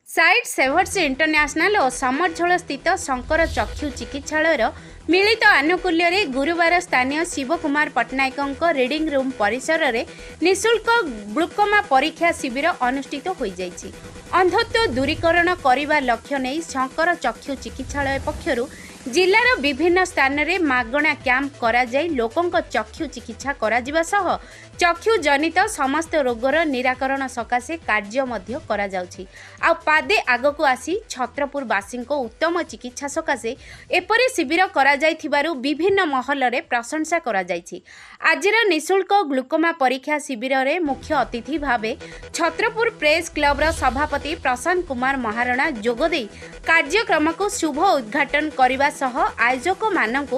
Site सेवर्स international और समरझोल स्थित शंकर चक्षु चिकित्सालय मिलित आनुकूल्य रे गुरुवार स्थानीय शिवकुमार पट्टनायक रिडिंग रूम परिसर में निःशुल्क ग्लूकोमा परीक्षा शिविर अनुष्ठित हो जाइछि। अंधत्व दूरीकरण करने लक्ष्य नहीं शंकर चक्षु चिकित्सालय पक्षर जिलार विभिन्न स्थान में मागणा कैंप करा जाई लोकों चक्षु चिकित्सा करा जिबा सह चक्षु जनित समस्त रोगर निराकरण सकाशे कार्य मध्य करा जाउछि। आ पादे आगको आसी छत्रपुरवासी उत्तम चिकित्सा सकाशे एपरि शिविर करा जाइथिबारु विभिन्न महल रे प्रशंसा करा जाइछि। आजिर निःशुल्क ग्लूकोमा परीक्षा शिविर रे मुख्य अतिथि भावे छत्रपुर प्रेस क्लब रो सभापति प्रशांत कुमार महाराणा जोगदे कार्यक्रम को शुभ उद्घाटन करने सह आयोजक मानक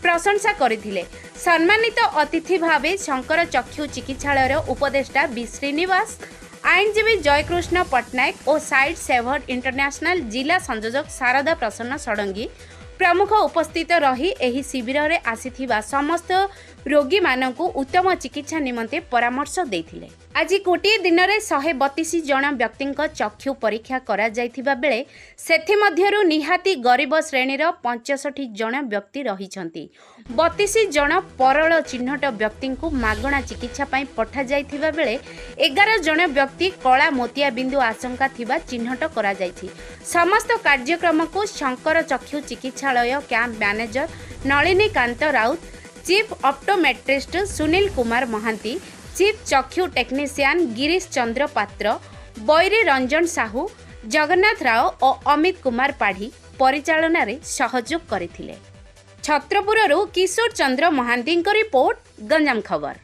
प्रशंसा करथिले। सम्मानित अतिथि भावे शंकर चक्षु चिकित्सालय उपदेष्टा बी श्रीनिवास, आईनजीवी जयकृष्ण पट्टनायक और साइट सेवर इंटरनेशनल जिला संयोजक शारदा प्रसन्न षडंगी प्रमुख उपस्थित रही एही शिविर रे आसीथिबा समस्त रोगी मानकु उत्तम चिकित्सा निमंते परामर्श देथिले। आज गोटे दिन में 132 जन व्यक्ति चक्षु परीक्षा करा जाइथिबा बेले सेथि मध्यरु निहाती गरीब श्रेणीर 65 जन व्यक्ति रहिछंती। 32 जन परल चिन्हट व्यक्ति को मागणा चिकित्सा पई पठा जाइथिबा बेले 11 जन व्यक्ति कला मोतिया बिंदु आशंका थिबा चिन्हट करा जाइछि। समस्त कार्यक्रम को Shankar Chakshu Chikitsalaya camp manager Nalini Kant Raut, chief optometrist Sunil Kumar Mahanty, chief चक्षु टेक्नीशियन गिरीश चंद्र पात्र, बैरी रंजन साहू, जगन्नाथ राव और अमित कुमार पाढ़ी परिचालन रे सहयोग करथिले। छत्रपुररू किशोर चंद्र महांती रिपोर्ट, गंजाम खबर।